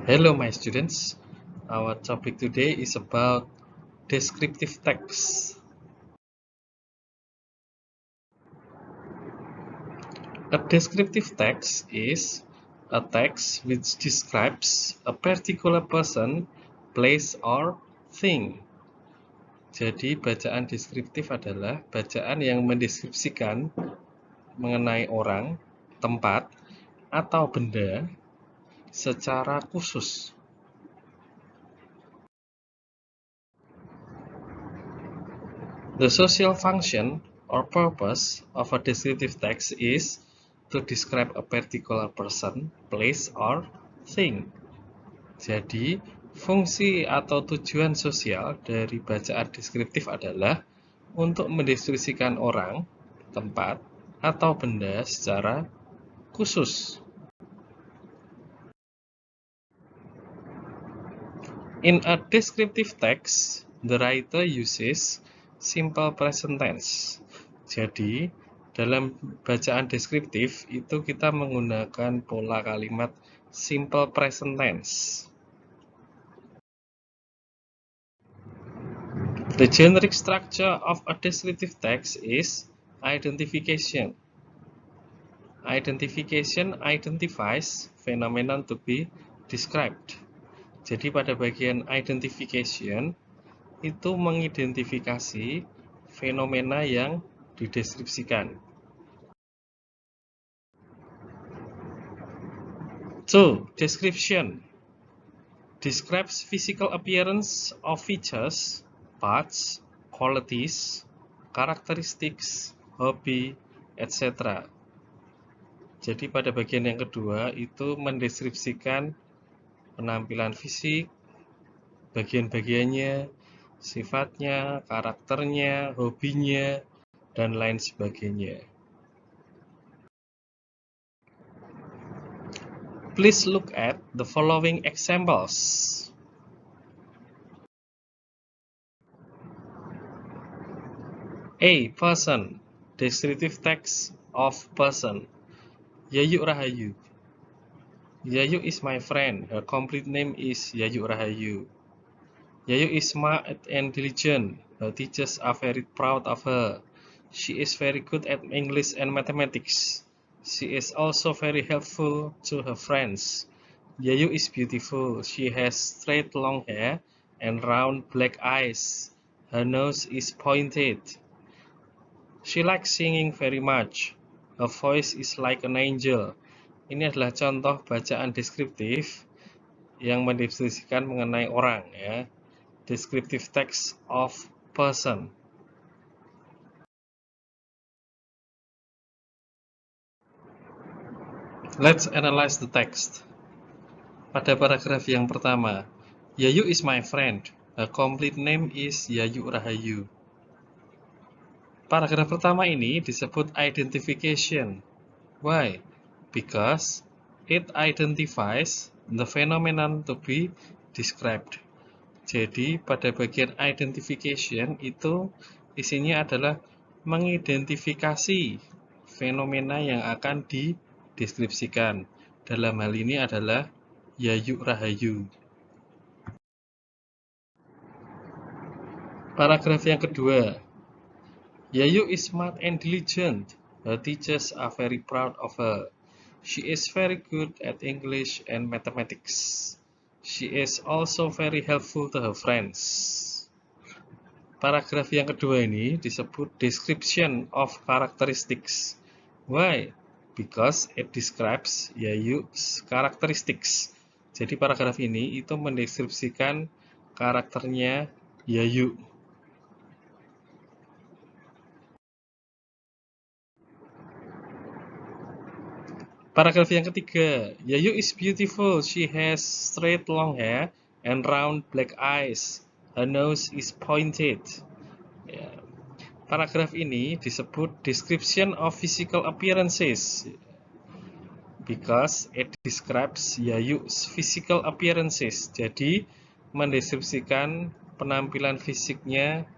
Hello my students, our topic today is about descriptive text. A descriptive text is a text which describes a particular person, place, or thing. Jadi bacaan deskriptif adalah bacaan yang mendeskripsikan mengenai orang, tempat, atau benda secara khusus. The social function or purpose of a descriptive text is to describe a particular person, place, or thing. Jadi, fungsi atau tujuan sosial dari bacaan deskriptif adalah untuk mendeskripsikan orang, tempat, atau benda secara khusus. In a descriptive text, the writer uses simple present tense. Jadi, dalam bacaan deskriptif itu kita menggunakan pola kalimat simple present tense. The generic structure of a descriptive text is identification. Identification identifies phenomenon to be described. Jadi pada bagian identification itu mengidentifikasi fenomena yang dideskripsikan. 2. Description describes physical appearance of features, parts, qualities, characteristics, hobby, etc. Jadi pada bagian yang kedua itu mendeskripsikan penampilan fisik, bagian-bagiannya, sifatnya, karakternya, hobinya, dan lain sebagainya. Please look at the following examples. A. Person. Descriptive text of person. Yayu Rahayu. Yayu is my friend. Her complete name is Yayu Rahayu. Yayu is smart and diligent. Her teachers are very proud of her. She is very good at English and mathematics. She is also very helpful to her friends. Yayu is beautiful. She has straight long hair and round black eyes. Her nose is pointed. She likes singing very much. Her voice is like an angel. Ini adalah contoh bacaan deskriptif yang mendeskripsikan mengenai orang, ya. Descriptive text of person. Let's analyze the text. Pada paragraf yang pertama, Yayu is my friend. Her complete name is Yayu Rahayu. Paragraf pertama ini disebut identification. Why? Because it identifies the phenomenon to be described. Jadi pada bagian identification itu isinya adalah mengidentifikasi fenomena yang akan dideskripsikan. Dalam hal ini adalah Yayu Rahayu. Paragraf yang kedua. Yayu is smart and diligent. Her teachers are very proud of her. She is very good at English and mathematics. She is also very helpful to her friends. Paragraf yang kedua ini disebut description of characteristics. Why? Because it describes Yayu's characteristics. Jadi paragraf ini itu mendeskripsikan karakternya Yayu. Paragraf yang ketiga, Yayu is beautiful. She has straight long hair and round black eyes. Her nose is pointed. Ya. Paragraf ini disebut description of physical appearances. Because it describes Yayu's physical appearances. Jadi mendeskripsikan penampilan fisiknya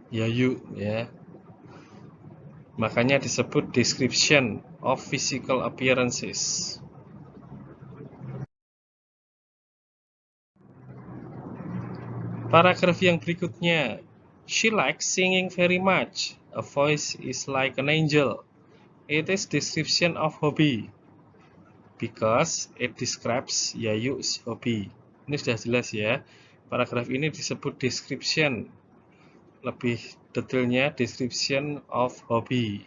Yayu, ya. Makanya disebut description of physical appearances. Paragraf yang berikutnya. She likes singing very much. A voice is like an angel. It is description of hobby because it describes Yayu's hobby. Ini sudah jelas ya. Paragraf ini disebut description. Lebih detailnya description of hobby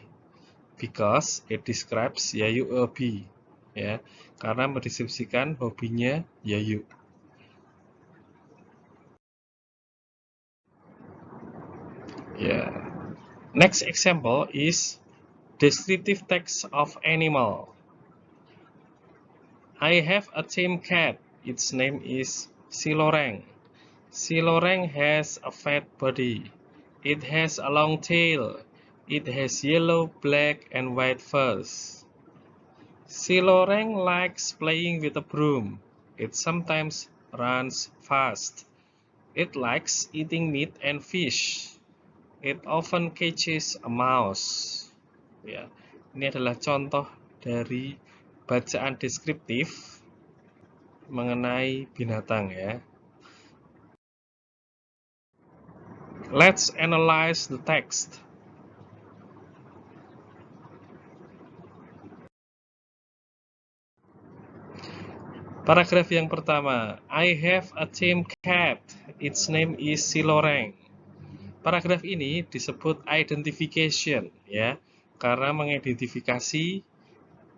because it describes Yayu hobby, ya, karena mendeskripsikan hobinya Yayu. Ya. Next example is descriptive text of animal. I have a tame cat. Its name is Siloreng. Siloreng has a fat body. It has a long tail. It has yellow, black, and white furs. Siloreng likes playing with a broom. It sometimes runs fast. It likes eating meat and fish. It often catches a mouse. Ya, ini adalah contoh dari bacaan deskriptif mengenai binatang ya. Let's analyze the text. Paragraf yang pertama, I have a tame cat. Its name is Siloreng. Paragraf ini disebut identification ya, karena mengidentifikasi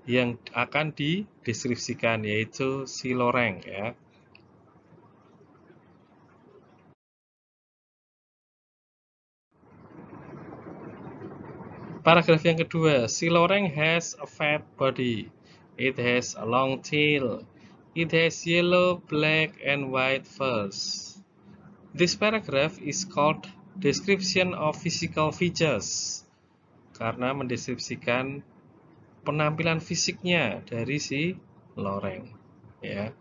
yang akan dideskripsikan yaitu Siloreng ya. Paragraf yang kedua, Siloreng has a fat body. It has a long tail. It has yellow, black, and white furs. This paragraph is called description of physical features karena mendeskripsikan penampilan fisiknya dari si loreng ya.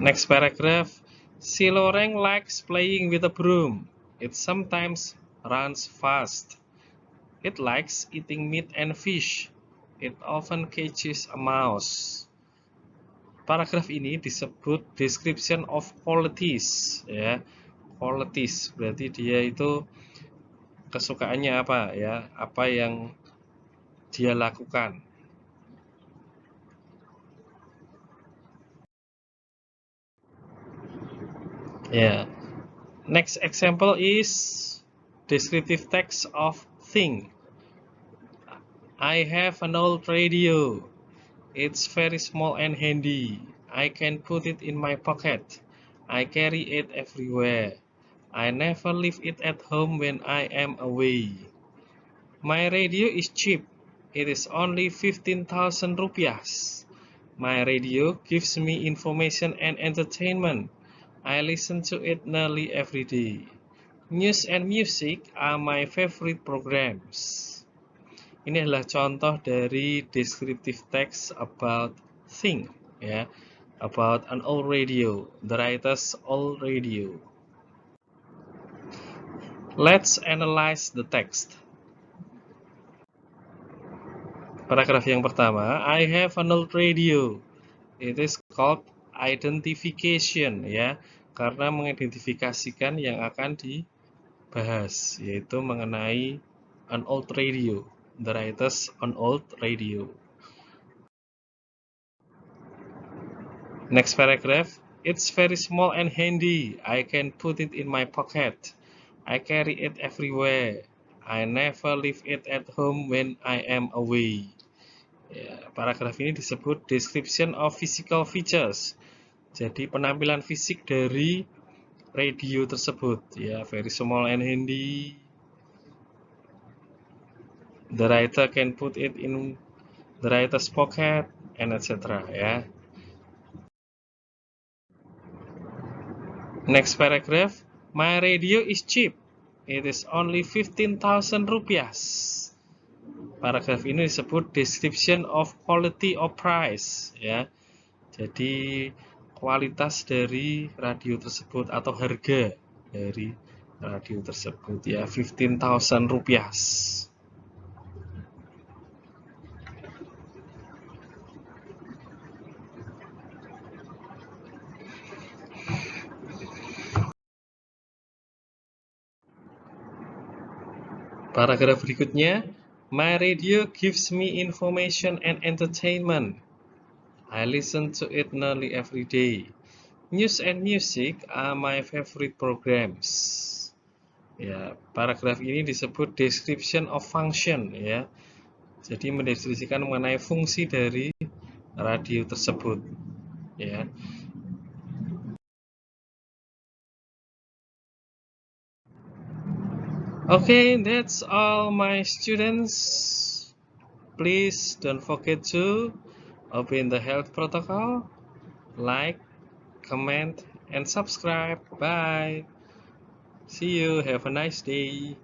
Next paragraph, Siloreng likes playing with a broom. It sometimes runs fast. It likes eating meat and fish. It often catches a mouse. Paragraf ini disebut description of qualities ya. Qualities berarti dia itu kesukaannya apa ya, apa yang dia lakukan. Ya. Next example is descriptive text of thing. I have an old radio. It's very small and handy. I can put it in my pocket. I carry it everywhere. I never leave it at home when I am away. My radio is cheap. It is only 15,000 rupiahs. My radio gives me information and entertainment. I listen to it nearly every day. News and music are my favorite programs. Ini adalah contoh dari descriptive text about thing, ya, about an old radio, the writer's old radio. Let's analyze the text. Paragraf yang pertama, I have an old radio. It is called identification, ya, karena mengidentifikasikan yang akan dibahas, yaitu mengenai an old radio, the writer's an old radio. Next paragraph, it's very small and handy. I can put it in my pocket. I carry it everywhere. I never leave it at home when I am away. Ya, paragraf ini disebut description of physical features. Jadi penampilan fisik dari radio tersebut, ya, very small and handy. The writer can put it in the writer's pocket, and etc. Ya. Next paragraph, my radio is cheap. It is only 15,000 rupiahs. Paragraf ini disebut description of quality or price, ya. Jadi kualitas dari radio tersebut atau harga dari radio tersebut, ya, 15,000 rupiahs. Paragraf berikutnya, my radio gives me information and entertainment. I listen to it nearly every day. News and music are my favorite programs. Ya, paragraf ini disebut description of function ya. Jadi mendeskripsikan mengenai fungsi dari radio tersebut ya. Okay, that's all my students. Please don't forget to obey the health protocol, like, comment, and subscribe. Bye. See you. Have a nice day.